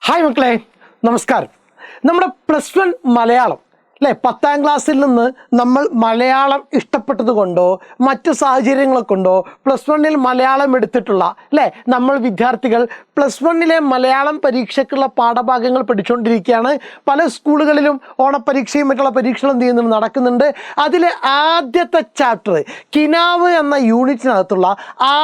Hi മക്കളെ, നമസ്കാരം. നമ്മുടെ +1 മലയാളം അല്ലേ, 10ാം ക്ലാസ്സിൽ നിന്ന് നമ്മൾ മലയാളം ഇഷ്ടപ്പെട്ടത് കൊണ്ടോ മറ്റു സാഹചര്യങ്ങളെ കൊണ്ടോ +1 മലയാളം എടുത്തിട്ടുള്ള അല്ലേ നമ്മൾ വിദ്യാർത്ഥികൾ +1 മലയാളം പരീക്ഷയ്ക്കുള്ള പാഠഭാഗങ്ങൾ പഠിച്ചുകൊണ്ടിരിക്കുകയാണ്. പല സ്കൂളുകളിലും ഓണപ്പരീക്ഷയും മറ്റുള്ള പരീക്ഷകളും എന്ത് ചെയ്യുന്നുണ്ട്, നടക്കുന്നുണ്ട്. അതിലെ ആദ്യത്തെ ചാപ്റ്റർ കിനാവ് എന്ന യൂണിറ്റിനകത്തുള്ള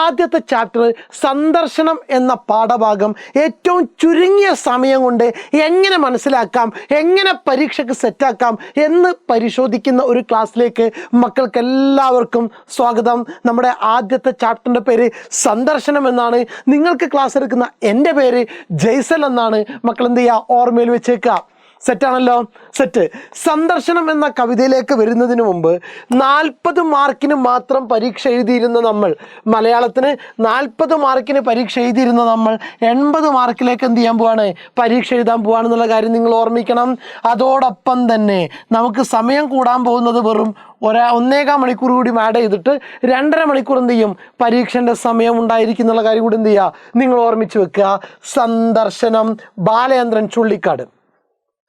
ആദ്യത്തെ ചാപ്റ്റർ സന്ദർശനം എന്ന പാഠഭാഗം ഏറ്റവും ചുരുങ്ങിയ സമയം കൊണ്ട് എങ്ങനെ മനസ്സിലാക്കാം, എങ്ങനെ പരീക്ഷയ്ക്ക് സെറ്റാക്കാം എന്ന് പരിശോധിക്കുന്ന ഒരു ക്ലാസ്സിലേക്ക് മക്കൾക്ക് എല്ലാവർക്കും സ്വാഗതം. നമ്മുടെ ആദ്യത്തെ ചാപ്റ്ററിൻ്റെ പേര് സന്ദർശനം എന്നാണ്. നിങ്ങൾക്ക് ക്ലാസ് എടുക്കുന്ന എൻ്റെ പേര് ജയ്സൽ എന്നാണ്. മക്കൾ എന്ത് ചെയ്യുക, ഓർമ്മയിൽ വെച്ചേക്കുക. സെറ്റാണല്ലോ, സെറ്റ്. സന്ദർശനം എന്ന കവിതയിലേക്ക് വരുന്നതിന് മുമ്പ് 40 മാർക്കിന് മാത്രം പരീക്ഷ എഴുതിയിരുന്ന നമ്മൾ, മലയാളത്തിന് 40 മാർക്കിന് പരീക്ഷ എഴുതിയിരുന്ന നമ്മൾ 80 മാർക്കിലേക്ക് എന്ത് ചെയ്യാൻ പോവാണ്, പരീക്ഷ എഴുതാൻ പോവാണെന്നുള്ള കാര്യം നിങ്ങൾ ഓർമ്മിക്കണം. അതോടൊപ്പം തന്നെ നമുക്ക് സമയം കൂടാൻ പോകുന്നത് വെറും 1.25 മണിക്കൂർ കൂടി ആഡ് ചെയ്തിട്ട് 2.5 മണിക്കൂർ എന്ത് ചെയ്യും, പരീക്ഷൻ്റെ സമയം ഉണ്ടായിരിക്കും എന്നുള്ള കാര്യം കൂടി എന്ത് ചെയ്യുക, നിങ്ങൾ ഓർമ്മിച്ച് വെക്കുക. സന്ദർശനം, ബാലചന്ദ്രൻ ചുള്ളിക്കാട്.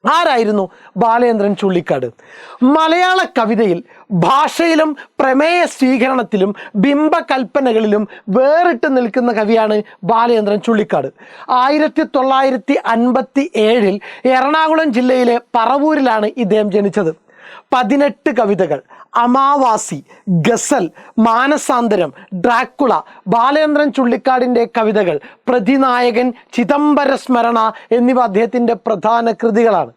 ആരായിരുന്നു ബാലചന്ദ്രൻ ചുള്ളിക്കാട്? മലയാള കവിതയിൽ ഭാഷയിലും പ്രമേയ സ്വീകരണത്തിലും ബിംബകൽപ്പനകളിലും വേറിട്ട് നിൽക്കുന്ന കവിയാണ് ബാലചന്ദ്രൻ ചുള്ളിക്കാട്. 1957 എറണാകുളം ജില്ലയിലെ പറവൂരിലാണ് ഇദ്ദേഹം ജനിച്ചത്. 18 കവിതകൾ, അമാവാസി, ഗസൽ, മാനസാന്തരം, ഡ്രാക്കുള, ബാലചന്ദ്രൻ ചുള്ളിക്കാടിൻ്റെ കവിതകൾ, പ്രതിനായകൻ, ചിദംബര സ്മരണ എന്നിവ അദ്ദേഹത്തിൻ്റെ പ്രധാന കൃതികളാണ്.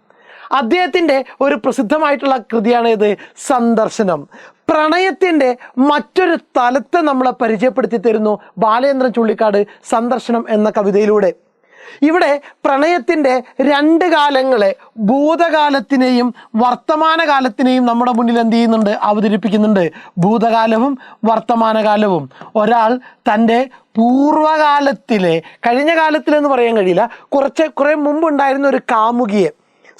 അദ്ദേഹത്തിൻ്റെ ഒരു പ്രസിദ്ധമായിട്ടുള്ള കൃതിയാണ് ഇത് സന്ദർശനം. പ്രണയത്തിൻ്റെ മറ്റൊരു തലത്തെ നമ്മളെ പരിചയപ്പെടുത്തി തരുന്നു ബാലചന്ദ്രൻ ചുള്ളിക്കാട് സന്ദർശനം എന്ന കവിതയിലൂടെ. ഇവിടെ പ്രണയത്തിൻ്റെ 2 കാലങ്ങളെ, ഭൂതകാലത്തിനെയും വർത്തമാനകാലത്തിനെയും നമ്മുടെ മുന്നിൽ എന്ത് ചെയ്യുന്നുണ്ട്, അവതരിപ്പിക്കുന്നുണ്ട്. ഭൂതകാലവും വർത്തമാനകാലവും. ഒരാൾ തൻ്റെ പൂർവകാലത്തിലെ, കഴിഞ്ഞ കാലത്തിലെന്ന് പറയാൻ കഴിയില്ല, കുറേ മുമ്പുണ്ടായിരുന്ന ഒരു കാമുകിയെ,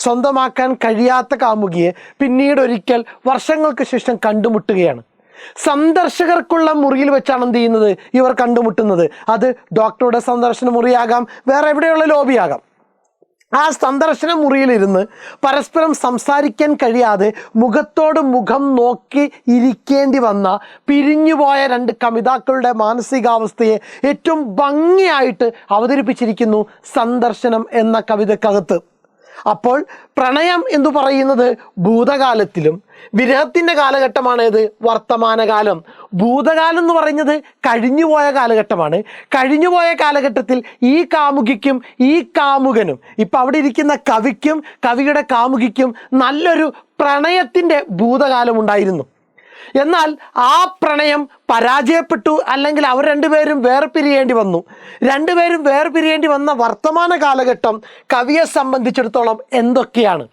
സ്വന്തമാക്കാൻ കഴിയാത്ത കാമുകിയെ പിന്നീട് ഒരിക്കൽ വർഷങ്ങൾക്ക് ശേഷം കണ്ടുമുട്ടുകയാണ്. സന്ദർശകർക്കുള്ള മുറിയിൽ വെച്ചാണ് എന്ത് ചെയ്യുന്നത്, ഇവർ കണ്ടുമുട്ടുന്നത്. അത് ഡോക്ടറുടെ സന്ദർശന മുറിയാകാം, വേറെ എവിടെയുള്ള ലോബിയാകാം. ആ സന്ദർശന മുറിയിലിരുന്ന് പരസ്പരം സംസാരിക്കാൻ കഴിയാതെ മുഖത്തോട് മുഖം നോക്കി ഇരിക്കേണ്ടി വന്ന പിരിഞ്ഞുപോയ 2 കവിതാക്കളുടെ മാനസികാവസ്ഥയെ ഏറ്റവും ഭംഗിയായിട്ട് അവതരിപ്പിച്ചിരിക്കുന്നു സന്ദർശനം എന്ന കവിതക്കകത്ത്. അപ്പോൾ പ്രണയം എന്ന് പറയുന്നത് ഭൂതകാലത്തിലും വിരഹത്തിൻ്റെ കാലഘട്ടമാണേത്, വർത്തമാനകാലം. ഭൂതകാലം എന്ന് പറയുന്നത് കഴിഞ്ഞുപോയ കാലഘട്ടമാണ്. കഴിഞ്ഞുപോയ കാലഘട്ടത്തിൽ ഈ കാമുകിക്കും ഈ കാമുകനും, ഇപ്പം അവിടെ ഇരിക്കുന്ന കവിക്കും കവിയുടെ കാമുകിക്കും നല്ലൊരു പ്രണയത്തിൻ്റെ ഭൂതകാലം ഉണ്ടായിരുന്നു. എന്നാൽ ആ പ്രണയം പരാജയപ്പെട്ടു, അല്ലെങ്കിൽ അവർ രണ്ടുപേരും വേർപിരിയേണ്ടി വന്നു. രണ്ടുപേരും വേർപിരിയേണ്ടി വന്ന വർത്തമാന കാലഘട്ടം കവിയെ സംബന്ധിച്ചിടത്തോളം എന്തൊക്കെയാണ്?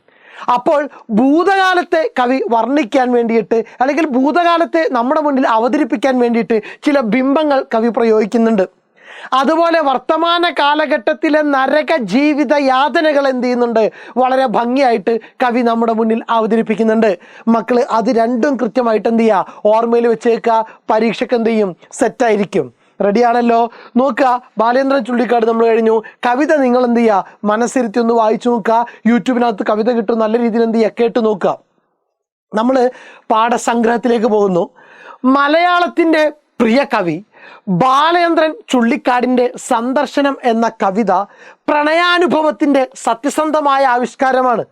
അപ്പോൾ ഭൂതകാലത്തെ കവി വർണ്ണിക്കാൻ വേണ്ടിയിട്ട്, അല്ലെങ്കിൽ ഭൂതകാലത്തെ നമ്മുടെ മുന്നിൽ അവതരിപ്പിക്കാൻ വേണ്ടിയിട്ട് ചില ബിംബങ്ങൾ കവി പ്രയോഗിക്കുന്നുണ്ട്. അതുപോലെ വർത്തമാന കാലഘട്ടത്തിലെ നരക ജീവിത യാതനകൾ എന്ത് ചെയ്യുന്നുണ്ട്, വളരെ ഭംഗിയായിട്ട് കവി നമ്മുടെ മുന്നിൽ അവതരിപ്പിക്കുന്നുണ്ട്. മക്കള് അത് രണ്ടും കൃത്യമായിട്ട് എന്ത് ചെയ്യുക, ഓർമ്മയിൽ വെച്ചേക്കുക. പരീക്ഷയ്ക്ക് എന്ത് ചെയ്യും, സെറ്റായിരിക്കും. റെഡിയാണല്ലോ? നോക്കുക, ബാലചന്ദ്രൻ ചുള്ളിക്കാട് നമ്മൾ കഴിഞ്ഞു. കവിത നിങ്ങൾ എന്ത് ചെയ്യുക, മനസ്സിരുത്തി ഒന്ന് വായിച്ചു നോക്കുക. യൂട്യൂബിനകത്ത് കവിത കിട്ടും, നല്ല രീതിയിൽ എന്ത് ചെയ്യുക, കേട്ട് നോക്കുക. നമ്മൾ പാഠസംഗ്രഹത്തിലേക്ക് പോകുന്നു. മലയാളത്തിൻ്റെ പ്രിയ കവി ബാലചന്ദ്രൻ ചുള്ളിക്കാടിൻ്റെ സന്ദർശനം എന്ന കവിത പ്രണയാനുഭവത്തിൻ്റെ സത്യസന്ധമായ ആവിഷ്കാരമാണ്.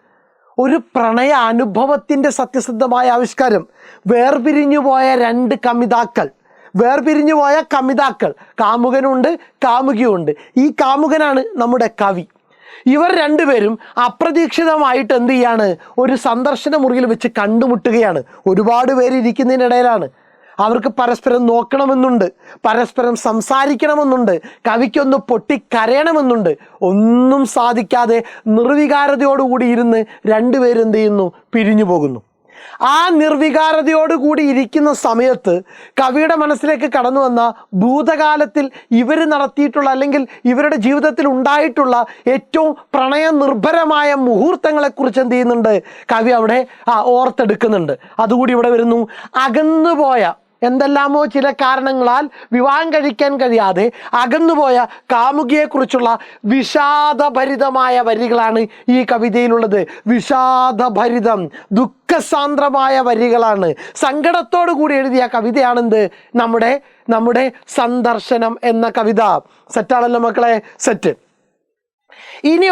ഒരു പ്രണയാനുഭവത്തിൻ്റെ സത്യസന്ധമായ ആവിഷ്കാരം. വേർപിരിഞ്ഞുപോയ 2 കവിതാക്കൾ, വേർപിരിഞ്ഞുപോയ കവിതാക്കൾ, കാമുകനുണ്ട് കാമുകിയുണ്ട്. ഈ കാമുകനാണ് നമ്മുടെ കവി. ഇവർ രണ്ടുപേരും അപ്രതീക്ഷിതമായിട്ട് എന്ത് ചെയ്യാണ്, ഒരു സന്ദർശന മുറിയിൽ വെച്ച് കണ്ടുമുട്ടുകയാണ്. ഒരുപാട് പേര് ഇരിക്കുന്നതിനിടയിലാണ്. അവർക്ക് പരസ്പരം നോക്കണമെന്നുണ്ട്, പരസ്പരം സംസാരിക്കണമെന്നുണ്ട്, കവിക്കൊന്ന് പൊട്ടിക്കരയണമെന്നുണ്ട്. ഒന്നും സാധിക്കാതെ നിർവികാരതയോടുകൂടി ഇരുന്ന് രണ്ടുപേരും എന്ത് ചെയ്യുന്നു, പിരിഞ്ഞു പോകുന്നു. ആ നിർവികാരതയോടുകൂടി ഇരിക്കുന്ന സമയത്ത് കവിയുടെ മനസ്സിലേക്ക് കടന്നു വന്ന ഭൂതകാലത്തിൽ ഇവർ നടത്തിയിട്ടുള്ള, അല്ലെങ്കിൽ ഇവരുടെ ജീവിതത്തിൽ ഉണ്ടായിട്ടുള്ള ഏറ്റവും പ്രണയനിർഭരമായ മുഹൂർത്തങ്ങളെക്കുറിച്ച് എന്ത് ചെയ്യുന്നുണ്ട്, കവി അവിടെ ഓർത്തെടുക്കുന്നുണ്ട്. അതുകൂടി ഇവിടെ വരുന്നു. അകന്നുപോയ എന്തെല്ലാമോ ചില കാരണങ്ങളാൽ വിവാഹം കഴിക്കാൻ കഴിയാതെ അകന്നുപോയ കാമുകിയെക്കുറിച്ചുള്ള വിഷാദഭരിതമായ വരികളാണ് ഈ കവിതയിലുള്ളത്. വിഷാദഭരിതം, ദുഃഖസാന്ദ്രമായ വരികളാണ്. സങ്കടത്തോടു കൂടി എഴുതിയ കവിതയാണെന്ത് നമ്മുടെ സന്ദർശനം എന്ന കവിത. സെറ്റാണല്ലോ മക്കളെ? സെറ്റ്. ഇനി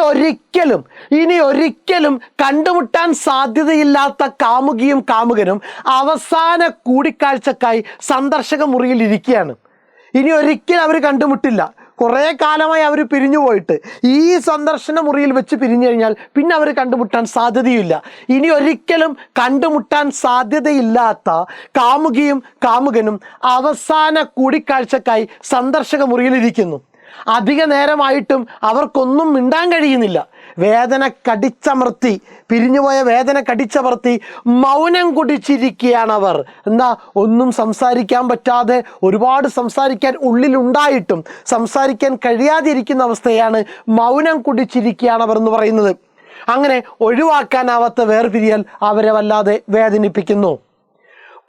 ഒരിക്കലും കണ്ടുമുട്ടാൻ സാധ്യതയില്ലാത്ത കാമുകിയും കാമുകനും അവസാന കൂടിക്കാഴ്ചക്കായി സന്ദർശക മുറിയിൽ ഇരിക്കുകയാണ്. ഇനി ഒരിക്കലും അവർ കണ്ടുമുട്ടില്ല. കുറേ കാലമായി അവർ പിരിഞ്ഞു പോയിട്ട് ഈ സന്ദർശന മുറിയിൽ വെച്ച് പിരിഞ്ഞു കഴിഞ്ഞാൽ പിന്നെ അവർ കണ്ടുമുട്ടാൻ സാധ്യതയില്ല. ഇനി ഒരിക്കലും കണ്ടുമുട്ടാൻ സാധ്യതയില്ലാത്ത കാമുകിയും കാമുകനും അവസാന കൂടിക്കാഴ്ചക്കായി സന്ദർശക മുറിയിലിരിക്കുന്നു. അധിക നേരമായിട്ടും അവർക്കൊന്നും മിണ്ടാൻ കഴിയുന്നില്ല. പിരിഞ്ഞുപോയ വേദന കടിച്ചമർത്തി മൗനം കുടിച്ചിരിക്കുകയാണ് അവർ. എന്താ? ഒന്നും സംസാരിക്കാൻ പറ്റാതെ, ഒരുപാട് സംസാരിക്കാൻ ഉള്ളിലുണ്ടായിട്ടും സംസാരിക്കാൻ കഴിയാതിരിക്കുന്ന അവസ്ഥയാണ് മൗനം കുടിച്ചിരിക്കുകയാണ് അവർ എന്ന് പറയുന്നത്. അങ്ങനെ ഒഴിവാക്കാനാവാത്ത വേർപിരിയൽ അവരെ വല്ലാതെ വേദനിപ്പിക്കുന്നു.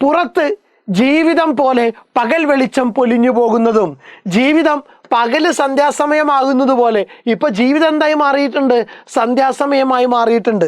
പുറത്ത് ജീവിതം പോലെ പകൽ വെളിച്ചം പൊലിഞ്ഞു പോകുന്നതും, ജീവിതം പകല് സന്ധ്യാസമയമാകുന്നത് പോലെ ഇപ്പൊ ജീവിതം എന്തായി മാറിയിട്ടുണ്ട്? സന്ധ്യാസമയമായി മാറിയിട്ടുണ്ട്.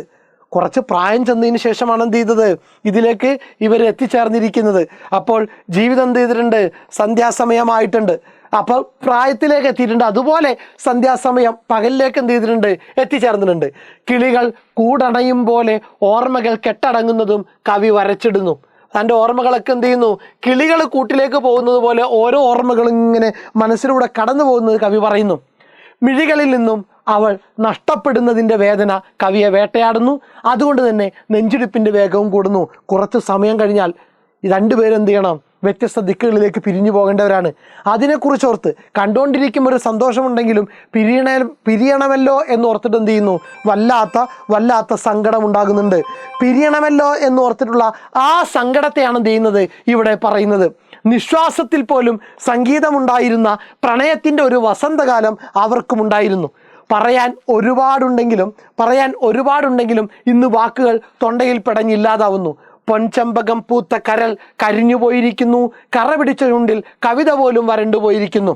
കുറച്ച് പ്രായം ചെന്നതിന് ശേഷമാണ് എന്ത് ചെയ്തത്? ഇതിലേക്ക് ഇവർ എത്തിച്ചേർന്നിരിക്കുന്നത്. അപ്പോൾ ജീവിതം എന്ത് ചെയ്തിട്ടുണ്ട്? സന്ധ്യാസമയമായിട്ടുണ്ട്. അപ്പോൾ പ്രായത്തിലേക്ക് എത്തിയിട്ടുണ്ട്. അതുപോലെ സന്ധ്യാസമയം പകലിലേക്ക് എന്ത് ചെയ്തിട്ടുണ്ട്? എത്തിച്ചേർന്നിട്ടുണ്ട്. കിളികൾ കൂടണയും പോലെ ഓർമ്മകൾ കെട്ടടങ്ങുന്നതും കവി വരച്ചിടുന്നു. തൻ്റെ ഓർമ്മകളൊക്കെ എന്ത് ചെയ്യുന്നു? കിളികൾ കൂട്ടിലേക്ക് പോകുന്നത് പോലെ ഓരോ ഓർമ്മകളും ഇങ്ങനെ മനസ്സിലൂടെ കടന്നു പോകുന്നത് കവി പറയുന്നു. മിഴികളിൽ നിന്നും അവൾ നഷ്ടപ്പെടുന്നതിൻ്റെ വേദന കവിയെ വേട്ടയാടുന്നു. അതുകൊണ്ട് തന്നെ നെഞ്ചിടിപ്പിൻ്റെ വേഗവും കൂടുന്നു. കുറച്ച് സമയം കഴിഞ്ഞാൽ രണ്ടുപേരും എന്ത് ചെയ്യണം? വ്യത്യസ്ത ദിക്കുകളിലേക്ക് പിരിഞ്ഞു പോകേണ്ടവരാണ്. അതിനെക്കുറിച്ച് ഓർത്ത് കണ്ടുകൊണ്ടിരിക്കുമ്പോൾ ഒരു സന്തോഷമുണ്ടെങ്കിലും പിരിയണമല്ലോ എന്നോർത്തിട്ട് എന്ത് ചെയ്യുന്നു? വല്ലാത്ത സങ്കടം ഉണ്ടാകുന്നുണ്ട്. പിരിയണമല്ലോ എന്നോർത്തിട്ടുള്ള ആ സങ്കടത്തെയാണ് എന്ത് ചെയ്യുന്നത്? ഇവിടെ പറയുന്നത്. നിശ്വാസത്തിൽ പോലും സംഗീതമുണ്ടായിരുന്ന പ്രണയത്തിൻ്റെ ഒരു വസന്തകാലം അവർക്കുമുണ്ടായിരുന്നു. പറയാൻ ഒരുപാടുണ്ടെങ്കിലും ഇന്ന് വാക്കുകൾ തൊണ്ടയിൽ പെടഞ്ഞില്ലാതാവുന്നു. പൊൻചമ്പകം പൂത്ത കരൾ കരിഞ്ഞു പോയിരിക്കുന്നു. കറ പിടിച്ച ചുണ്ടിൽ കവിത പോലും വരണ്ടുപോയിരിക്കുന്നു.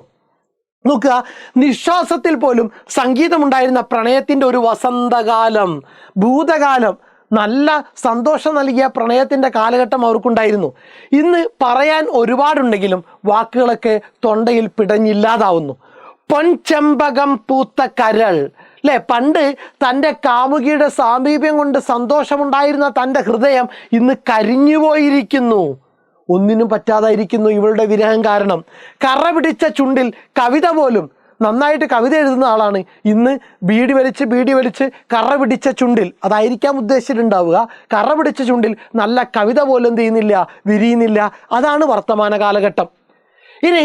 നോക്കുക, നിശ്വാസത്തിൽ പോലും സംഗീതമുണ്ടായിരുന്ന പ്രണയത്തിൻ്റെ ഒരു വസന്തകാലം, ഭൂതകാലം, നല്ല സന്തോഷം നൽകിയ പ്രണയത്തിൻ്റെ കാലഘട്ടം അവർക്കുണ്ടായിരുന്നു. ഇന്ന് പറയാൻ ഒരുപാടുണ്ടെങ്കിലും വാക്കുകളൊക്കെ തൊണ്ടയിൽ പിടഞ്ഞില്ലാതാവുന്നു. പൊൻചെമ്പകം പൂത്ത കരൾ, അല്ലേ? പണ്ട് തൻ്റെ കാമുകിയുടെ സാമീപ്യം കൊണ്ട് സന്തോഷമുണ്ടായിരുന്ന തൻ്റെ ഹൃദയം ഇന്ന് കരിഞ്ഞുപോയിരിക്കുന്നു. ഒന്നിനും പറ്റാതായിരിക്കുന്നു ഇവളുടെ വിരഹം കാരണം. കറ പിടിച്ച ചുണ്ടിൽ കവിത പോലും, നന്നായിട്ട് കവിത എഴുതുന്ന ആളാണ്, ഇന്ന് ബീഡി വലിച്ച് കറ പിടിച്ച ചുണ്ടിൽ, അതായിരിക്കാം ഉദ്ദേശിച്ചിട്ടുണ്ടാവുക, കറ പിടിച്ച ചുണ്ടിൽ നല്ല കവിത പോലും എന്ത് ചെയ്യുന്നില്ല? വിരിയുന്നില്ല. അതാണ് വർത്തമാന കാലഘട്ടം. ഇനി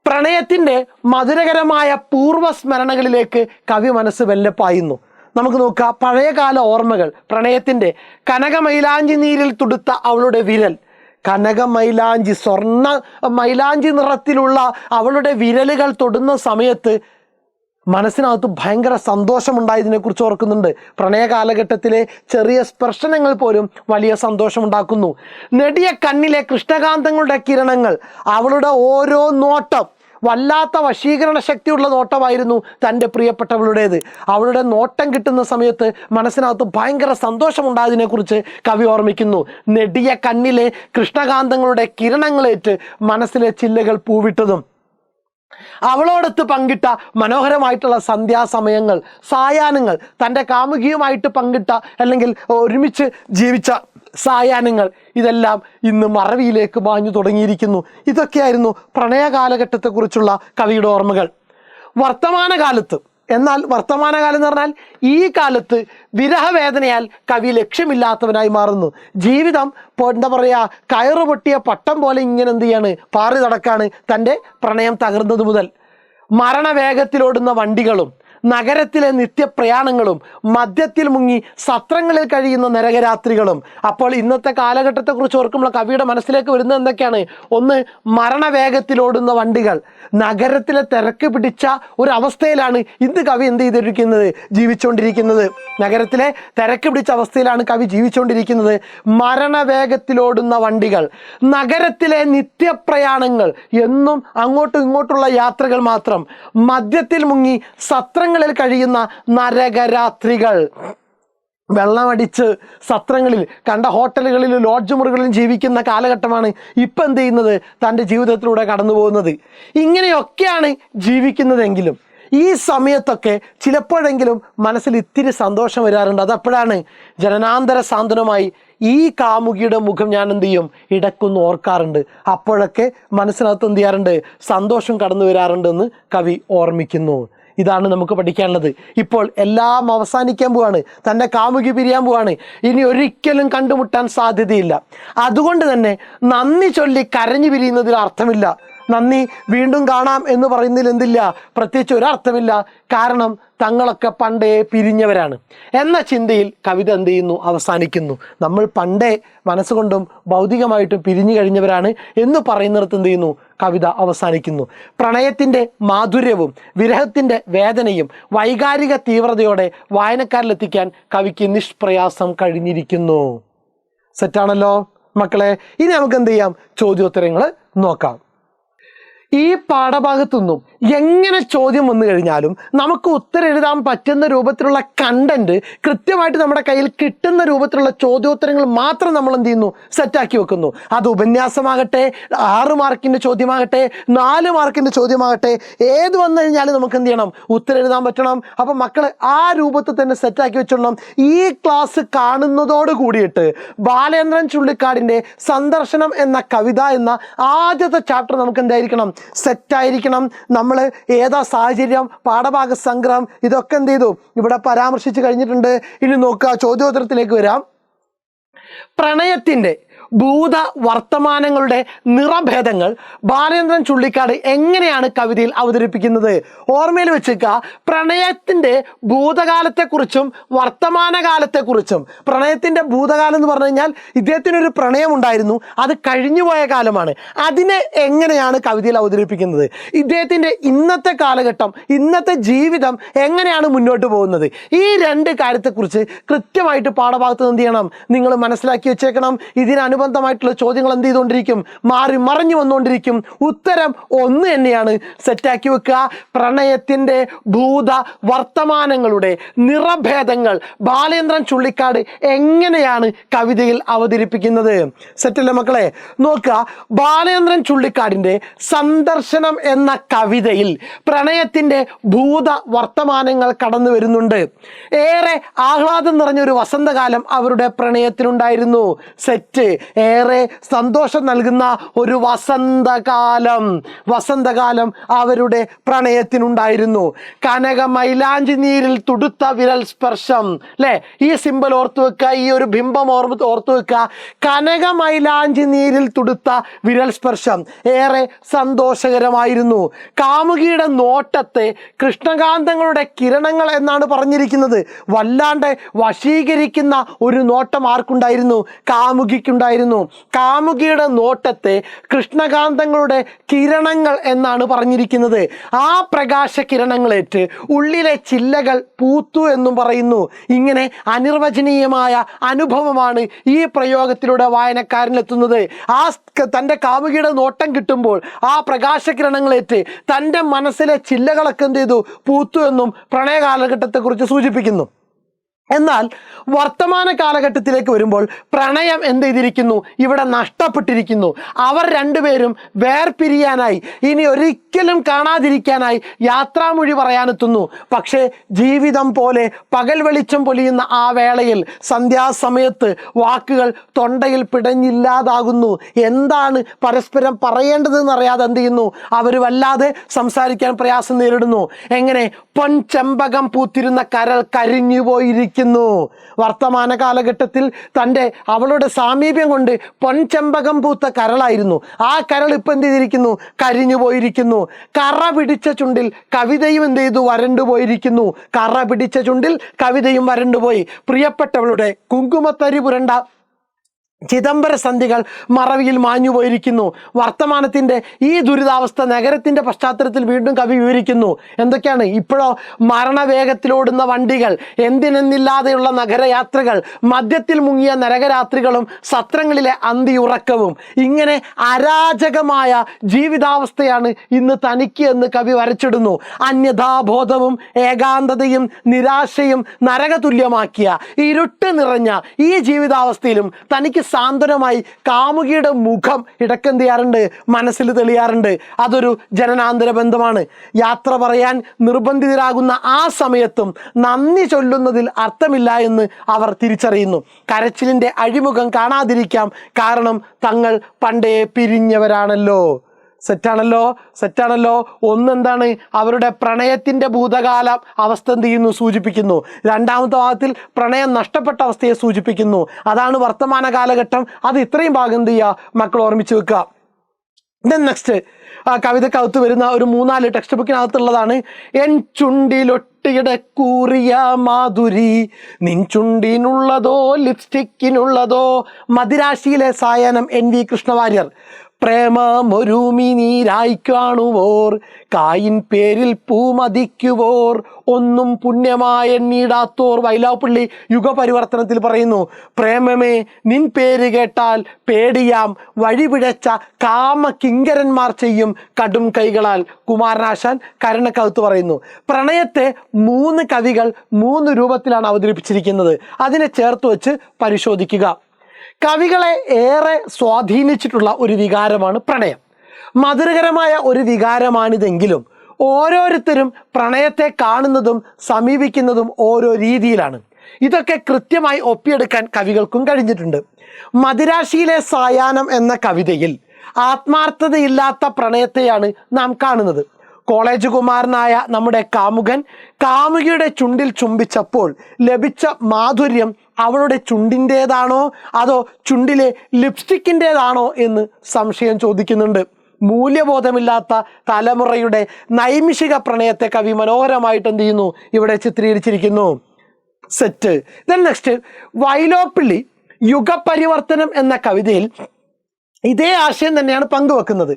പ്രണയത്തിൻ്റെ മധുരകരമായ പൂർവ്വസ്മരണകളിലേക്ക് കവി മനസ്സ് വെല്ലപ്പായുന്നു. നമുക്ക് നോക്കാം പഴയകാല ഓർമ്മകൾ. പ്രണയത്തിൻ്റെ കനകമൈലാഞ്ചി നീരിൽ തുടുത്ത അവളുടെ വിരൽ, കനകമൈലാഞ്ചി, സ്വർണ്ണ മൈലാഞ്ചി നിറത്തിലുള്ള അവളുടെ വിരലുകൾ തൊടുന്ന സമയത്ത് മനസ്സിനകത്ത് ഭയങ്കര സന്തോഷമുണ്ടായതിനെക്കുറിച്ച് ഓർക്കുന്നുണ്ട്. പ്രണയ കാലഘട്ടത്തിലെ ചെറിയ സ്പർശനങ്ങൾ പോലും വലിയ സന്തോഷമുണ്ടാക്കുന്നു. നെടിയ കണ്ണിലെ കൃഷ്ണകാന്തങ്ങളുടെ കിരണങ്ങൾ, അവളുടെ ഓരോ നോട്ടം വല്ലാത്ത വശീകരണ ശക്തിയുള്ള നോട്ടമായിരുന്നു തൻ്റെ പ്രിയപ്പെട്ടവളുടേത്. അവളുടെ നോട്ടം കിട്ടുന്ന സമയത്ത് മനസ്സിനകത്ത് ഭയങ്കര സന്തോഷമുണ്ടായതിനെക്കുറിച്ച് കവി ഓർമ്മിക്കുന്നു. നെടിയ കണ്ണിലെ കൃഷ്ണകാന്തങ്ങളുടെ കിരണങ്ങളേറ്റ് മനസ്സിലെ ചില്ലകൾ പൂവിട്ടതും, അവളോടൊത്ത് പങ്കിട്ട മനോഹരമായിട്ടുള്ള സന്ധ്യാസമയങ്ങൾ, സായാഹ്നങ്ങൾ, തൻ്റെ കാമുകിയുമായിട്ട് പങ്കിട്ട അല്ലെങ്കിൽ ഒരുമിച്ച് ജീവിച്ച സായാഹ്നങ്ങൾ, ഇതെല്ലാം ഇന്ന് മറവിയിലേക്ക് മാഞ്ഞു തുടങ്ങിയിരിക്കുന്നു. ഇതൊക്കെയായിരുന്നു പ്രണയ കാലഘട്ടത്തെക്കുറിച്ചുള്ള കവിയുടെ ഓർമ്മകൾ. വർത്തമാനകാലം എന്ന് പറഞ്ഞാൽ ഈ കാലത്ത് വിരഹവേദനയാൽ കവി ലക്ഷ്യമില്ലാത്തവനായി മാറുന്നു. ജീവിതം എന്താ പറയുക, കയറ് പൊട്ടിയ പട്ടം പോലെ ഇങ്ങനെ എന്ത് ചെയ്യാണ്? പാറി നടക്കാണ് തൻ്റെ പ്രണയം തകർന്നത് മുതൽ. മരണവേഗത്തിലോടുന്ന വണ്ടികളും നഗരത്തിലെ നിത്യപ്രയാണങ്ങളും മദ്യത്തിൽ മുങ്ങി സത്രങ്ങളിൽ കഴിയുന്ന നരകരാത്രികളും. അപ്പോൾ ഇന്നത്തെ കാലഘട്ടത്തെക്കുറിച്ച് ഓർക്കുമ്പോൾ കവിയുടെ മനസ്സിലേക്ക് വരുന്നത് എന്തൊക്കെയാണ്? ഒന്ന്, മരണവേഗത്തിലോടുന്ന വണ്ടികൾ. നഗരത്തിലെ തിരക്ക് പിടിച്ച ഒരു അവസ്ഥയിലാണ് ഇന്ന് കവി എന്ത് ചെയ്തിരിക്കുന്നത്? ജീവിച്ചുകൊണ്ടിരിക്കുന്നത്. നഗരത്തിലെ തിരക്ക് പിടിച്ച അവസ്ഥയിലാണ് കവി ജീവിച്ചുകൊണ്ടിരിക്കുന്നത്. മരണവേഗത്തിലോടുന്ന വണ്ടികൾ, നഗരത്തിലെ നിത്യപ്രയാണങ്ങൾ, എന്നും അങ്ങോട്ടും ഇങ്ങോട്ടുള്ള യാത്രകൾ മാത്രം, മദ്യത്തിൽ മുങ്ങി സത്രങ്ങളിൽ കഴിയുന്ന നരകരാത്രികൾ. വെള്ളമടിച്ച് സത്രങ്ങളിൽ, കണ്ട ഹോട്ടലുകളിലും ലോഡ്ജ് മുറികളിലും ജീവിക്കുന്ന കാലഘട്ടമാണ് ഇപ്പം എന്ത് ചെയ്യുന്നത്? തൻ്റെ ജീവിതത്തിലൂടെ കടന്നു പോകുന്നത്. ഇങ്ങനെയൊക്കെയാണ് ജീവിക്കുന്നതെങ്കിലും ഈ സമയത്തൊക്കെ ചിലപ്പോഴെങ്കിലും മനസ്സിൽ ഇത്തിരി സന്തോഷം വരാറുണ്ട്. അതെപ്പോഴാണ്? ജനനാന്തര സാന്ത്വനമായി ഈ കാമുകിയുടെ മുഖം ഞാൻ എന്ത് ചെയ്യും? ഇടക്കൊന്ന് ഓർക്കാറുണ്ട്. അപ്പോഴൊക്കെ മനസ്സിനകത്ത് എന്ത് ചെയ്യാറുണ്ട്? സന്തോഷം കടന്നു വരാറുണ്ടെന്ന് കവി ഓർമ്മിക്കുന്നു. ഇതാണ് നമുക്ക് പഠിക്കാനുള്ളത്. ഇപ്പോൾ എല്ലാം അവസാനിക്കാൻ പോവാണ്. തൻ്റെ കാമുകി പിരിയാൻ പോവാണ്. ഇനി ഒരിക്കലും കണ്ടുമുട്ടാൻ സാധ്യതയില്ല. അതുകൊണ്ട് തന്നെ നന്ദി ചൊല്ലി കരഞ്ഞു പിരിയുന്നതിൽ അർത്ഥമില്ല. നന്ദി, വീണ്ടും കാണാം എന്ന് പറയുന്നതിൽ എന്തില്ല? പ്രത്യേകിച്ച് ഒരർത്ഥമില്ല. കാരണം തങ്ങളൊക്കെ പണ്ടേ പിരിഞ്ഞവരാണ് എന്ന ചിന്തയിൽ കവിത എന്ത് ചെയ്യുന്നു? അവസാനിക്കുന്നു. നമ്മൾ പണ്ടേ മനസ്സുകൊണ്ടും ഭൗതികമായിട്ടും പിരിഞ്ഞു കഴിഞ്ഞവരാണ് എന്ന് പറയുന്നിടത്ത് എന്ത് ചെയ്യുന്നു? കവിത അവസാനിക്കുന്നു. പ്രണയത്തിൻ്റെ മാധുര്യവും വിരഹത്തിൻ്റെ വേദനയും വൈകാരിക തീവ്രതയോടെ വായനക്കാരിലെത്തിക്കാൻ കവിക്ക് നിഷ്പ്രയാസം കഴിഞ്ഞിരിക്കുന്നു. സെറ്റാണല്ലോ മക്കളെ? ഇനി നമുക്ക് എന്ത് ചെയ്യാം? ചോദ്യോത്തരങ്ങൾ നോക്കാം. ഈ പാഠഭാഗത്തുനിന്നും എങ്ങനെ ചോദ്യം വന്നു കഴിഞ്ഞാലും നമുക്ക് ഉത്തരം എഴുതാൻ പറ്റുന്ന രൂപത്തിലുള്ള കണ്ടന്റ് കൃത്യമായിട്ട് നമ്മുടെ കയ്യിൽ കിട്ടുന്ന രൂപത്തിലുള്ള ചോദ്യോത്തരങ്ങൾ മാത്രം നമ്മൾ എന്ത് ചെയ്യുന്നു? സെറ്റാക്കി വെക്കുന്നു. അത് ഉപന്യാസമാകട്ടെ, 6 മാർക്കിൻ്റെ ചോദ്യമാകട്ടെ, 4 മാർക്കിൻ്റെ ചോദ്യമാകട്ടെ, ഏത് വന്നു കഴിഞ്ഞാലും നമുക്ക് എന്ത് ചെയ്യണം? ഉത്തരം എഴുതാൻ പറ്റണം. അപ്പം മക്കൾ ആ രൂപത്തിൽ തന്നെ സെറ്റാക്കി വെച്ചോളണം. ഈ ക്ലാസ് കാണുന്നതോട് കൂടിയിട്ട് ബാലേന്ദ്രൻ ചുള്ളിക്കാടിൻ്റെ സന്ദർശനം എന്ന കവിത എന്ന ആദ്യത്തെ ചാപ്റ്റർ നമുക്ക് എന്തായിരിക്കണം? സെറ്റായിരിക്കണം. നമ്മൾ ഏതാ സാഹചര്യം, പാഠഭാഗ സംഗ്രഹം, ഇതൊക്കെ എന്ത് ചെയ്തു? ഇവിടെ പരാമർശിച്ച് കഴിഞ്ഞിട്ടുണ്ട്. ഇനി നോക്കുക, ചോദ്യോത്തരത്തിലേക്ക് വരാം. പ്രണയത്തിൻ്റെ ഭൂത വർത്തമാനങ്ങളുടെ നിറഭേദങ്ങൾ ബാലേന്ദ്രൻ ചുള്ളിക്കാട് എങ്ങനെയാണ് കവിതയിൽ അവതരിപ്പിക്കുന്നത്? ഓർമ്മയിൽ വെച്ചേക്കുക, പ്രണയത്തിൻ്റെ ഭൂതകാലത്തെക്കുറിച്ചും വർത്തമാനകാലത്തെക്കുറിച്ചും. പ്രണയത്തിൻ്റെ ഭൂതകാലം എന്ന് പറഞ്ഞു കഴിഞ്ഞാൽ ഇദ്ദേഹത്തിനൊരു പ്രണയമുണ്ടായിരുന്നു, അത് കഴിഞ്ഞുപോയ കാലമാണ്. അതിനെ എങ്ങനെയാണ് കവിതയിൽ അവതരിപ്പിക്കുന്നത്? ഇദ്ദേഹത്തിൻ്റെ ഇന്നത്തെ കാലഘട്ടം, ഇന്നത്തെ ജീവിതം എങ്ങനെയാണ് മുന്നോട്ട് പോകുന്നത്? ഈ 2 കാര്യത്തെക്കുറിച്ച് കൃത്യമായിട്ട് പാഠഭാഗത്ത് എന്ത് ചെയ്യണം? നിങ്ങൾ മനസ്സിലാക്കി വെച്ചേക്കണം. ഇതിനനുബന്ധമായിട്ടുള്ള ചോദ്യങ്ങൾ എന്ത് ചെയ്തുകൊണ്ടിരിക്കും? മാറി മറിഞ്ഞു വന്നുകൊണ്ടിരിക്കും. ഉത്തരം ഒന്ന് തന്നെയാണ്. സെറ്റാക്കി വെക്കുക. പ്രണയത്തിൻ്റെ ഭൂത വർത്തമാനങ്ങളുടെ നിറഭേദങ്ങൾ ബാലേന്ദ്രൻ ചുള്ളിക്കാട് എങ്ങനെയാണ് കവിതയിൽ അവതരിപ്പിക്കുന്നത്? സെറ്റല്ലേ മക്കളെ? നോക്കുക, ബാലേന്ദ്രൻ ചുള്ളിക്കാടിൻ്റെ സന്ദർശനം എന്ന കവിതയിൽ പ്രണയത്തിൻ്റെ ഭൂത വർത്തമാനങ്ങൾ കടന്നു വരുന്നുണ്ട്. ഏറെ ആഹ്ലാദം നിറഞ്ഞൊരു വസന്തകാലം അവരുടെ പ്രണയത്തിനുണ്ടായിരുന്നു. സെറ്റ്. ഏറെ സന്തോഷം നൽകുന്ന ഒരു വസന്തകാലം അവരുടെ പ്രണയത്തിനുണ്ടായിരുന്നു. കനക മൈലാഞ്ചി നീരിൽ തുടുത്ത വിരൽ സ്പർശം. അല്ലേ? ഈ സിമ്പൽ ഓർത്തു വെക്കുക, ഈ ഒരു ബിംബം ഓർത്തു വെക്കുക. കനക മൈലാഞ്ചി നീരിൽ തുടുത്ത വിരൽ സ്പർശം ഏറെ സന്തോഷകരമായിരുന്നു. കാമുകിയുടെ നോട്ടത്തെ കൃഷ്ണകാന്തങ്ങളുടെ കിരണങ്ങൾ എന്നാണ് പറഞ്ഞിരിക്കുന്നത്. വല്ലാണ്ട് വശീകരിക്കുന്ന ഒരു നോട്ടം ആർക്കുണ്ടായിരുന്നു? കാമുകിക്കുണ്ടായിരുന്നു. കാമുകിയുടെ നോട്ടത്തെ കൃഷ്ണകാന്തങ്ങളുടെ കിരണങ്ങൾ എന്നാണ് പറഞ്ഞിരിക്കുന്നത്. ആ പ്രകാശ കിരണങ്ങളേറ്റ് ഉള്ളിലെ ചില്ലകൾ പൂത്തു എന്നും പറയുന്നു. ഇങ്ങനെ അനിർവചനീയമായ അനുഭവമാണ് ഈ പ്രയോഗത്തിലൂടെ വായനക്കാരനെത്തുന്നത്. തൻ്റെ കാമുകിയുടെ നോട്ടം കിട്ടുമ്പോൾ ആ പ്രകാശകിരണങ്ങളേറ്റ് തൻ്റെ മനസ്സിലെ ചില്ലകളൊക്കെ എന്ത് ചെയ്തു? പൂത്തു എന്നും പ്രണയ കാലഘട്ടത്തെക്കുറിച്ച് സൂചിപ്പിക്കുന്നു. എന്നാൽ വർത്തമാന കാലഘട്ടത്തിലേക്ക് വരുമ്പോൾ പ്രണയം എന്ത് ചെയ്തിരിക്കുന്നു? ഇവിടെ നഷ്ടപ്പെട്ടിരിക്കുന്നു. അവർ രണ്ടുപേരും വേർപിരിയാനായി, ഇനി ഒരിക്കലും കാണാതിരിക്കാനായി യാത്രാമൊഴി പറയാനെത്തുന്നു. പക്ഷേ ജീവിതം പോലെ പകൽ വെളിച്ചം പൊലിയുന്ന ആ വേളയിൽ സന്ധ്യാസമയത്ത് വാക്കുകൾ തൊണ്ടയിൽ പിടഞ്ഞില്ലാതാകുന്നു. എന്താണ് പരസ്പരം പറയേണ്ടതെന്നറിയാതെ എന്ത് ചെയ്യുന്നു? അവർ വല്ലാതെ സംസാരിക്കാൻ പ്രയാസം നേരിടുന്നു. എങ്ങനെ? പൊൻചെമ്പകം പൂത്തിരുന്ന കരൾ കരിഞ്ഞു പോയിരിക്കുന്നു. പോയിരിക്കുന്നു. വർത്തമാന കാലഘട്ടത്തിൽ അവളുടെ സാമീപ്യം കൊണ്ട് പൊൻചെമ്പകം പൂത്ത കരളായിരുന്നു. ആ കരൾ ഇപ്പം എന്ത് ചെയ്തിരിക്കുന്നു? കരിഞ്ഞു പോയിരിക്കുന്നു. കറ പിടിച്ച ചുണ്ടിൽ കവിതയും എന്ത് ചെയ്തു? വരണ്ടു പോയിരിക്കുന്നു. കറ പിടിച്ച ചുണ്ടിൽ കവിതയും വരണ്ടുപോയി. പ്രിയപ്പെട്ടവളുടെ കുങ്കുമത്തരി പുരണ്ട ചിദംബര സന്ധികൾ മറവിയിൽ മാഞ്ഞുപോയിരിക്കുന്നു. വർത്തമാനത്തിൻ്റെ ഈ ദുരിതാവസ്ഥ നഗരത്തിൻ്റെ പശ്ചാത്തലത്തിൽ വീണ്ടും കവി വിവരിക്കുന്നു. എന്തൊക്കെയാണ്? ഇപ്പോഴോ മരണവേഗത്തിലോടുന്ന വണ്ടികൾ, എന്തിനെന്നില്ലാതെയുള്ള നഗരയാത്രകൾ, മദ്യത്തിൽ മുങ്ങിയ നരകരാത്രികളും സത്രങ്ങളിലെ അന്തിയുറക്കവും, ഇങ്ങനെ അരാജകമായ ജീവിതാവസ്ഥയാണ് ഇന്ന് തനിക്ക് എന്ന് കവി വരച്ചിടുന്നു. അന്യഥാബോധവും ഏകാന്തതയും നിരാശയും നരകതുല്യമാക്കിയ ഇരുട്ട് നിറഞ്ഞ ഈ ജീവിതാവസ്ഥയിലും തനിക്ക് സാന്ത്വനമായി കാമുകിയുടെ മുഖം ഇടക്കെന്ത് ചെയ്യാറുണ്ട്? മനസ്സിൽ തെളിയാറുണ്ട്. അതൊരു ജനനാന്തര ബന്ധമാണ്. യാത്ര പറയാൻ നിർബന്ധിതരാകുന്ന ആ സമയത്തും നന്ദി ചൊല്ലുന്നതിൽ അർത്ഥമില്ല എന്ന് അവർ തിരിച്ചറിയുന്നു. കരച്ചിലിൻ്റെ അഴിമുഖം കാണാതിരിക്കാം, കാരണം തങ്ങൾ പണ്ടേ പിരിഞ്ഞവരാണല്ലോ. സെറ്റാണല്ലോ. ഒന്നെന്താണ്? അവരുടെ പ്രണയത്തിൻ്റെ ഭൂതകാല അവസ്ഥ എന്ത് ചെയ്യുന്നു? സൂചിപ്പിക്കുന്നു. രണ്ടാമത്തെ ഭാഗത്തിൽ പ്രണയം നഷ്ടപ്പെട്ട അവസ്ഥയെ സൂചിപ്പിക്കുന്നു. അതാണ് വർത്തമാന കാലഘട്ടം. അത് ഇത്രയും ഭാഗം എന്ത് ചെയ്യുക? മക്കൾ ഓർമ്മിച്ച് വെക്കുക. ദെൻ നെക്സ്റ്റ് കവിതക്കകത്ത് വരുന്ന ഒരു 3-4 ടെക്സ്റ്റ് ബുക്കിനകത്തുള്ളതാണ്. എൻ ചുണ്ടിലൊട്ടിയിടക്കൂറിയ മാധുരി, നിൻ ചുണ്ടിനുള്ളതോ ലിപ്സ്റ്റിക്കിനുള്ളതോ. മദിരാശിയിലെ സായാഹ്നം NV കൃഷ്ണവാര്യർ. പ്രേമമൊരുമി നീരായി കാണുവോർ, കായിൻ പേരിൽ പൂമതിക്കുവോർ, ഒന്നും പുണ്യമായ എണ്ണീടാത്തോർ. വൈലാപ്പള്ളി യുഗപരിവർത്തനത്തിൽ പറയുന്നു, പ്രേമമേ നിൻ പേര് കേട്ടാൽ പേടിയാം, വഴിപിഴച്ച കാമ കിങ്കരന്മാർ ചെയ്യും കടും കൈകളാൽ. കുമാരനാശാൻ കരുണക്കകത്ത് പറയുന്നു. പ്രണയത്തെ 3 കവികൾ 3 രൂപത്തിലാണ് അവതരിപ്പിച്ചിരിക്കുന്നത്. അതിനെ ചേർത്ത് വെച്ച് പരിശോധിക്കുക. കവികളെ ഏറെ സ്വാധീനിച്ചിട്ടുള്ള ഒരു വികാരമാണ് പ്രണയം. മധുരകരമായ ഒരു വികാരമാണിതെങ്കിലും ഓരോരുത്തരും പ്രണയത്തെ കാണുന്നതും സമീപിക്കുന്നതും ഓരോ രീതിയിലാണ്. ഇതൊക്കെ കൃത്യമായി ഒപ്പിയെടുക്കാൻ കവികൾക്കും കഴിഞ്ഞിട്ടുണ്ട്. മദിരാശിയിലെ സായാഹ്നം എന്ന കവിതയിൽ ആത്മാർത്ഥതയില്ലാത്ത പ്രണയത്തെയാണ് നാം കാണുന്നത്. കോളേജ് കുമാരനായ നമ്മുടെ കാമുകൻ കാമുകിയുടെ ചുണ്ടിൽ ചുംബിച്ചപ്പോൾ ലഭിച്ച മാധുര്യം അവളുടെ ചുണ്ടിൻ്റേതാണോ അതോ ചുണ്ടിലെ ലിപ്സ്റ്റിക്കിൻ്റേതാണോ എന്ന് സംശയം ചോദിക്കുന്നുണ്ട്. മൂല്യബോധമില്ലാത്ത തലമുറയുടെ നൈമിഷിക പ്രണയത്തെ കവി മനോഹരമായിട്ട് എന്ത് ചെയ്യുന്നു? ഇവിടെ ചിത്രീകരിച്ചിരിക്കുന്നു. സെറ്റ്. ദെൻ നെക്സ്റ്റ്, വൈലോപ്പിള്ളി യുഗപരിവർത്തനം എന്ന കവിതയിൽ ഇതേ ആശയം തന്നെയാണ് പങ്കുവെക്കുന്നത്.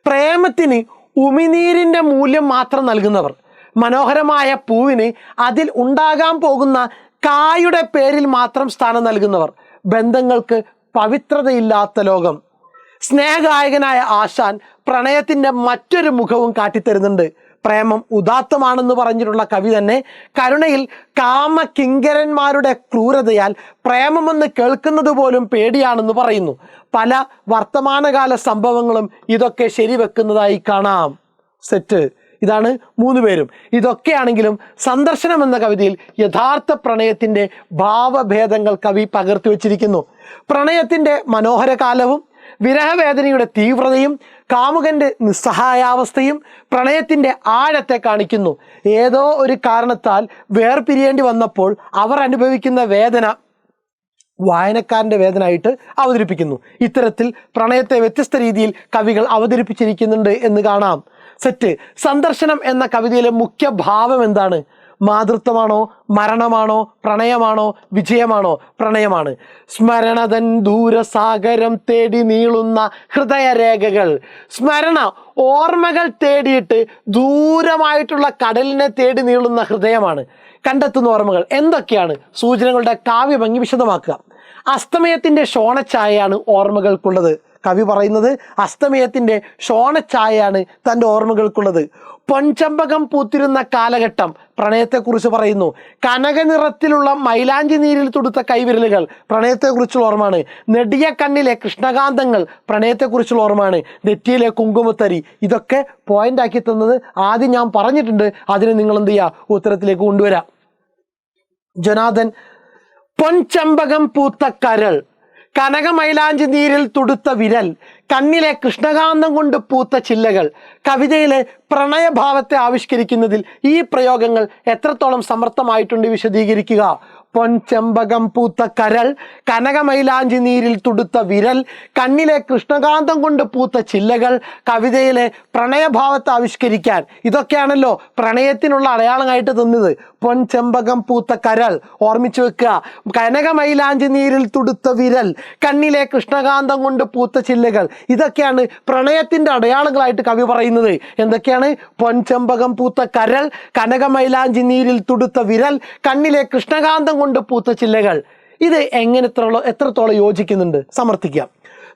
പ്രേമത്തിന് ഉമിനീരിൻ്റെ മൂല്യം മാത്രം നൽകുന്നവർ, മനോഹരമായ പൂവിന് അതിൽ ഉണ്ടാകാൻ പോകുന്ന കായുടെ പേരിൽ മാത്രം സ്ഥാനം നൽകുന്നവർ, ബന്ധങ്ങൾക്ക് പവിത്രതയില്ലാത്ത ലോകം. സ്നേഹഗായകനായ ആശാൻ പ്രണയത്തിൻ്റെ മറ്റൊരു മുഖവും കാട്ടിത്തരുന്നുണ്ട്. പ്രേമം ഉദാത്തമാണെന്ന് പറഞ്ഞിട്ടുള്ള കവി തന്നെ കരുണയിൽ കാമ കിങ്കരന്മാരുടെ ക്രൂരതയാൽ പ്രേമമെന്ന് കേൾക്കുന്നത് പോലും പേടിയാണെന്ന് പറയുന്നു. പല വർത്തമാനകാല സംഭവങ്ങളും ഇതൊക്കെ ശരിവെക്കുന്നതായി കാണാം. സെറ്റ്. ഇതാണ് 3 പേരും. ഇതൊക്കെയാണെങ്കിലും സന്ദർശനം എന്ന കവിതയിൽ യഥാർത്ഥ പ്രണയത്തിൻ്റെ ഭാവഭേദങ്ങൾ കവി പകർത്തി വച്ചിരിക്കുന്നു. പ്രണയത്തിൻ്റെ മനോഹര കാലവും വിരഹവേദനയുടെ തീവ്രതയും കാമുകൻ്റെ നിസ്സഹായാവസ്ഥയും പ്രണയത്തിൻ്റെ ആഴത്തെ കാണിക്കുന്നു. ഏതോ ഒരു കാരണത്താൽ വേർപിരിയേണ്ടി വന്നപ്പോൾ അവർ അനുഭവിക്കുന്ന വേദന വായനക്കാരൻ്റെ വേദനയായിട്ട് അവതരിപ്പിക്കുന്നു. ഇത്തരത്തിൽ പ്രണയത്തെ വ്യത്യസ്ത രീതിയിൽ കവികൾ അവതരിപ്പിച്ചിരിക്കുന്നുണ്ട് എന്ന് കാണാം. സെറ്റ്. സന്ദർശനം എന്ന കവിതയിലെ മുഖ്യ ഭാവം എന്താണ്? മാതൃത്വമാണോ, മരണമാണോ, പ്രണയമാണോ, വിജയമാണോ? പ്രണയമാണ്. സ്മരണതൻ ദൂരസാഗരം തേടി നീളുന്ന ഹൃദയരേഖകൾ. സ്മരണ, ഓർമ്മകൾ തേടിയിട്ട് ദൂരമായിട്ടുള്ള കടലിനെ തേടി നീളുന്ന ഹൃദയമാണ്. കണ്ടെത്തുന്ന ഓർമ്മകൾ എന്തൊക്കെയാണ്? സൂചനകളുടെ കാവ്യഭംഗി വിശദമാക്കുക. അസ്തമയത്തിൻ്റെ ശോണച്ചായയാണ് ഓർമ്മകൾക്കുള്ളത്. കവി പറയുന്നത് അസ്തമയത്തിൻ്റെ ശോണച്ചായയാണ് തൻ്റെ ഓർമ്മകൾക്കുള്ളത്. പൊൻചമ്പകം പൂത്തിരുന്ന കാലഘട്ടം പ്രണയത്തെക്കുറിച്ച് പറയുന്നു. കനകനിറത്തിലുള്ള മൈലാഞ്ചി നീരിൽ തൊടുത്ത കൈവിരലുകൾ പ്രണയത്തെക്കുറിച്ചുള്ള ഓർമ്മയാണ്. നെടിയ കണ്ണിലെ കൃഷ്ണകാന്തങ്ങൾ പ്രണയത്തെക്കുറിച്ചുള്ള ഓർമ്മയാണ്. നെറ്റിയിലെ കുങ്കുമത്തരി. ഇതൊക്കെ പോയിന്റ് ആക്കി തന്നത് ആദ്യം ഞാൻ പറഞ്ഞിട്ടുണ്ട്. അതിന് നിങ്ങൾ എന്ത് ചെയ്യുക? ഉത്തരത്തിലേക്ക് കൊണ്ടുവരാം. ജനാദൻ, പൊൻചമ്പകം പൂത്ത കരൾ, കനകമൈലാഞ്ചി നീരിൽ തുടുത്ത വിരൽ, കണ്ണിലെ കൃഷ്ണകാന്തം കൊണ്ട് പൂത്ത ചില്ലകൾ. കവിതയിലെ പ്രണയഭാവത്തെ ആവിഷ്കരിക്കുന്നതിൽ ഈ പ്രയോഗങ്ങൾ എത്രത്തോളം സമർത്ഥമായിട്ടുണ്ട് വിശദീകരിക്കുക. പൊൻചെമ്പകം പൂത്ത കരൾ, കനകമൈലാഞ്ചി നീരിൽ തുടുത്ത വിരൽ, കണ്ണിലെ കൃഷ്ണകാന്തം കൊണ്ട് പൂത്ത ചില്ലകൾ, കവിതയിലെ പ്രണയഭാവത്തെ ആവിഷ്കരിക്കാൻ. ഇതൊക്കെയാണല്ലോ പ്രണയത്തിനുള്ള അടയാളമായിട്ട് തന്നത്. പൊൻചെമ്പകം പൂത്ത കരൾ ഓർമ്മിച്ചു വെക്കുക, കനകമൈലാഞ്ചി നീരിൽ തുടുത്ത വിരൽ, കണ്ണിലെ കൃഷ്ണകാന്തം കൊണ്ട് പൂത്ത ചില്ലകൾ. ഇതൊക്കെയാണ് പ്രണയത്തിന്റെ അടയാളങ്ങളായിട്ട് കവി പറയുന്നത്. എന്തൊക്കെയാണ്? പൊൻചെമ്പകം പൂത്ത കരൾ, കനകമൈലാഞ്ചി നീരിൽ തുടുത്ത വിരൽ, കണ്ണിലെ കൃഷ്ണകാന്തം കൊണ്ട് പൂത്ത ചില്ലകൾ. ഇത് എത്രത്തോളം യോജിക്കുന്നുണ്ട്? സമർത്ഥിക്കാം.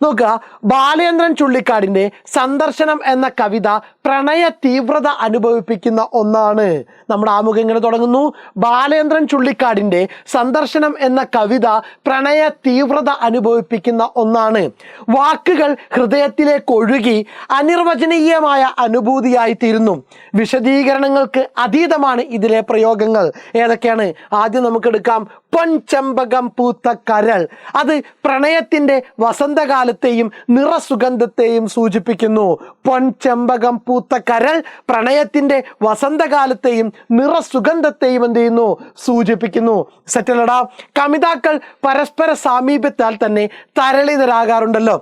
നോക്കുക, ബാലേന്ദ്രൻ ചുള്ളിക്കാടിൻ്റെ സന്ദർശനം എന്ന കവിത പ്രണയ തീവ്രത അനുഭവിപ്പിക്കുന്ന ഒന്നാണ്. നമ്മുടെ ആമുഖം ഇങ്ങനെ തുടങ്ങുന്നു: ബാലേന്ദ്രൻ ചുള്ളിക്കാടിൻ്റെ സന്ദർശനം എന്ന കവിത പ്രണയ തീവ്രത അനുഭവിപ്പിക്കുന്ന ഒന്നാണ്. വാക്കുകൾ ഹൃദയത്തിലേക്ക് ഒഴുകി അനിർവചനീയമായ അനുഭൂതിയായി തീരുന്നു. വിശദീകരണങ്ങൾക്ക് അതീതമാണ് ഇതിലെ പ്രയോഗങ്ങൾ. ഏതൊക്കെയാണ്? ആദ്യം നമുക്ക് എടുക്കാം. പൊൻചെമ്പകം പൂത്ത കരൾ, അത് പ്രണയത്തിൻ്റെ വസന്തകാലത്തെയും നിറസുഗന്ധത്തെയും സൂചിപ്പിക്കുന്നു. പൊൻചെമ്പകം പൂത്ത കരൾ പ്രണയത്തിൻ്റെ വസന്തകാലത്തെയും നിറസുഗന്ധത്തെയും എന്ത് ചെയ്യുന്നു? സൂചിപ്പിക്കുന്നു. സെറ്റല്ലടാ? കവിതാക്കൾ പരസ്പര സാമീപ്യത്താൽ തന്നെ തരളിതരാകാറുണ്ടല്ലോ.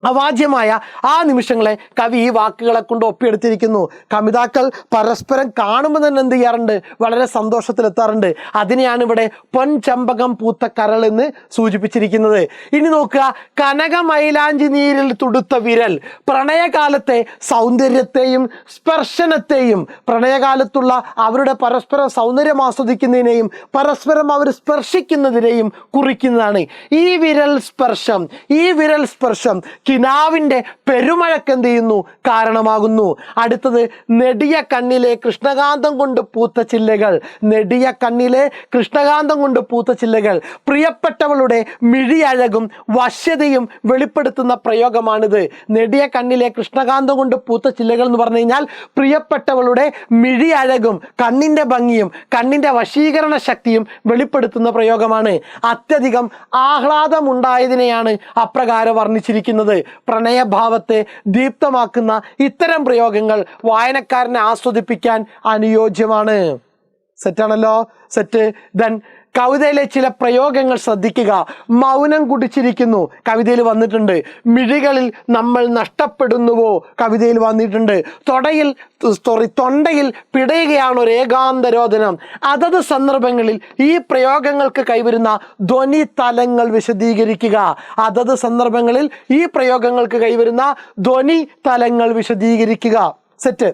അവാച്യമായ ആ നിമിഷങ്ങളെ കവി ഈ വാക്കുകളെ കൊണ്ട് ഒപ്പിയെടുത്തിരിക്കുന്നു. കവിതാക്കൾ പരസ്പരം കാണുമ്പോൾ തന്നെ എന്ത് ചെയ്യാറുണ്ട്? വളരെ സന്തോഷത്തിലെത്താറുണ്ട്. അതിനെയാണ് ഇവിടെ പൊൻചെമ്പകം പൂത്ത കരൾ എന്ന് സൂചിപ്പിച്ചിരിക്കുന്നത്. ഇനി നോക്കുക, കനകമൈലാഞ്ചി നീരിൽ തുടുത്ത വിരൽ, പ്രണയകാലത്തെ സൗന്ദര്യത്തെയും സ്പർശനത്തെയും, പ്രണയകാലത്തുള്ള അവരുടെ പരസ്പരം സൗന്ദര്യം ആസ്വദിക്കുന്നതിനെയും പരസ്പരം അവർ സ്പർശിക്കുന്നതിനെയും കുറിക്കുന്നതാണ് ഈ വിരൽ സ്പർശം. ഈ വിരൽ സ്പർശം കിനാവിൻ്റെ പെരുമഴക്ക് എന്ത് ചെയ്യുന്നു? കാരണമാകുന്നു. അടുത്തത്, നെടിയ കണ്ണിലെ കൃഷ്ണകാന്തം കൊണ്ട് പൂത്ത ചില്ലകൾ. നെടിയ കണ്ണിലെ കൃഷ്ണകാന്തം കൊണ്ട് പൂത്ത ചില്ലകൾ പ്രിയപ്പെട്ടവളുടെ മിഴിയഴകും വശ്യതയും വെളിപ്പെടുത്തുന്ന പ്രയോഗമാണിത്. നെടിയ കണ്ണിലെ കൃഷ്ണകാന്തം കൊണ്ട് പൂത്ത ചില്ലകൾ എന്ന് പറഞ്ഞു കഴിഞ്ഞാൽ പ്രിയപ്പെട്ടവളുടെ മിഴിയഴകും കണ്ണിൻ്റെ ഭംഗിയും കണ്ണിൻ്റെ വശീകരണ ശക്തിയും വെളിപ്പെടുത്തുന്ന പ്രയോഗമാണ്. അത്യധികം ആഹ്ലാദമുണ്ടായതിനെയാണ് അപ്രകാരം വർണ്ണിച്ചിരിക്കുന്നത്. പ്രണയഭാവത്തെ ദീപ്തമാക്കുന്ന ഇത്തരം പ്രയോഗങ്ങൾ വായനക്കാരനെ ആസ്വദിപ്പിക്കാൻ അനുയോജ്യമാണ്. സെറ്റാണല്ലോ? സെറ്റ്. ദെൻ കവിതയിലെ ചില പ്രയോഗങ്ങൾ ശ്രദ്ധിക്കുക. മൗനം കുടിച്ചിരിക്കുന്നു കവിതയിൽ വന്നിട്ടുണ്ട്. മിഴികളിൽ നമ്മൾ നഷ്ടപ്പെടുന്നുവോ കവിതയിൽ വന്നിട്ടുണ്ട്. തൊണ്ടയിൽ പിടയുകയാണ് ഏകാന്തരോധനം. അതത് സന്ദർഭങ്ങളിൽ ഈ പ്രയോഗങ്ങൾക്ക് കൈവരുന്ന ധ്വനി തലങ്ങൾ വിശദീകരിക്കുക. അതത് സന്ദർഭങ്ങളിൽ ഈ പ്രയോഗങ്ങൾക്ക് കൈവരുന്ന ധ്വനി തലങ്ങൾ വിശദീകരിക്കുക. സെറ്റ്.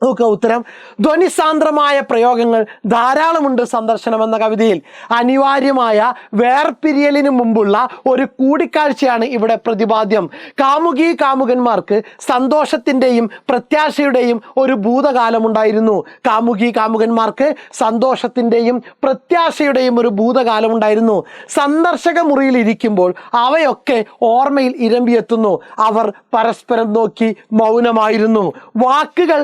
നോക്കുക, ഉത്തരം. ധ്വനിസാന്ദ്രമായ പ്രയോഗങ്ങൾ ധാരാളമുണ്ട് സന്ദർശനം എന്ന കവിതയിൽ. അനിവാര്യമായ വേർപിരിയലിന് മുമ്പുള്ള ഒരു കൂടിക്കാഴ്ചയാണ് ഇവിടെ പ്രതിപാദ്യം. കാമുകി കാമുകന്മാർക്ക് സന്തോഷത്തിൻ്റെയും പ്രത്യാശയുടെയും ഒരു ഭൂതകാലമുണ്ടായിരുന്നു. കാമുകി കാമുകന്മാർക്ക് സന്തോഷത്തിൻ്റെയും പ്രത്യാശയുടെയും ഒരു ഭൂതകാലമുണ്ടായിരുന്നു. സന്ദർശക മുറിയിൽ ഇരിക്കുമ്പോൾ അവയൊക്കെ ഓർമ്മയിൽ ഇരമ്പിയെത്തുന്നു. അവർ പരസ്പരം നോക്കി മൗനമായിരുന്നു. വാക്കുകൾ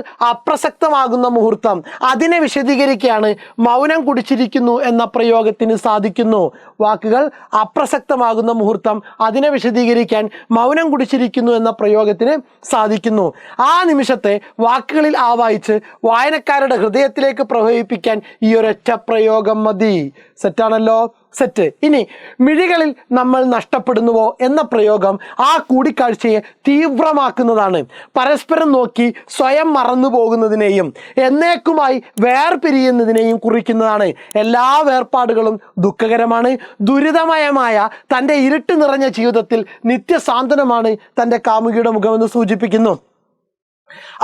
അപ്രസക്തമാകുന്ന മുഹൂർത്തം, അതിനെ വിശദീകരിക്കുകയാണ് മൗനം കുടിച്ചിരിക്കുന്നു എന്ന പ്രയോഗത്തിന് സാധിക്കുന്നു. വാക്കുകൾ അപ്രസക്തമാകുന്ന മുഹൂർത്തം, അതിനെ വിശദീകരിക്കാൻ മൗനം കുടിച്ചിരിക്കുന്നു എന്ന പ്രയോഗത്തിന് സാധിക്കുന്നു. ആ നിമിഷത്തെ വാക്കുകളിൽ ആവാഹിച്ച് വായനക്കാരുടെ ഹൃദയത്തിലേക്ക് പ്രവഹിപ്പിക്കാൻ ഈ ഒരൊറ്റ പ്രയോഗം മതി. സെറ്റാണല്ലോ? സെറ്റ്. ഇനി മിഴികളിൽ നമ്മൾ നഷ്ടപ്പെടുന്നുവോ എന്ന പ്രയോഗം ആ കൂടിക്കാഴ്ചയെ തീവ്രമാക്കുന്നതാണ്. പരസ്പരം നോക്കി സ്വയം മറന്നു പോകുന്നതിനെയും എന്നേക്കുമായി വേർപിരിയുന്നതിനെയും കുറിക്കുന്നതാണ്. എല്ലാ വേർപാടുകളും ദുഃഖകരമാണ്. ദുരിതമയമായ തൻ്റെ ഇരുട്ട് നിറഞ്ഞ ജീവിതത്തിൽ നിത്യസാന്ത്വനമാണ് തൻ്റെ കാമുകിയുടെ മുഖമെന്ന് സൂചിപ്പിക്കുന്നു.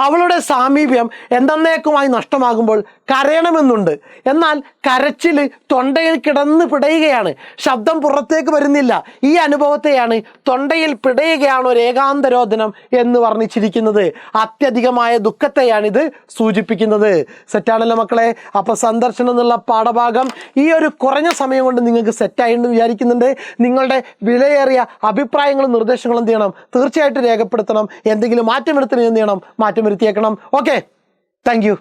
അവളുടെ സാമീപ്യം എന്നേക്കുമായി നഷ്ടമാകുമ്പോൾ കരയണമെന്നുണ്ട്. എന്നാൽ കരച്ചിൽ തൊണ്ടയിൽ കിടന്ന് പിടയുകയാണ്, ശബ്ദം പുറത്തേക്ക് വരുന്നില്ല. ഈ അനുഭവത്തെയാണ് തൊണ്ടയിൽ പിടയുകയാണ് ഒരു ഏകാന്തരോധനം എന്ന് വർണ്ണിച്ചിരിക്കുന്നത്. അത്യധികമായ ദുഃഖത്തെയാണിത് സൂചിപ്പിക്കുന്നത്. സെറ്റാണല്ലോ മക്കളെ? അപ്പോൾ സന്ദർശനം എന്നുള്ള പാഠഭാഗം ഈ ഒരു കുറഞ്ഞ സമയം കൊണ്ട് നിങ്ങൾക്ക് സെറ്റായെന്ന് വിചാരിക്കുന്നുണ്ട്. നിങ്ങളുടെ വിലയേറിയ അഭിപ്രായങ്ങളും നിർദ്ദേശങ്ങളും എന്ത് ചെയ്യണം? തീർച്ചയായിട്ടും രേഖപ്പെടുത്തണം. എന്തെങ്കിലും മാറ്റം വരുത്തണം, എന്ത് ചെയ്യണം? മാറ്റം വരുത്തിയേക്കണം. Okay, thank you.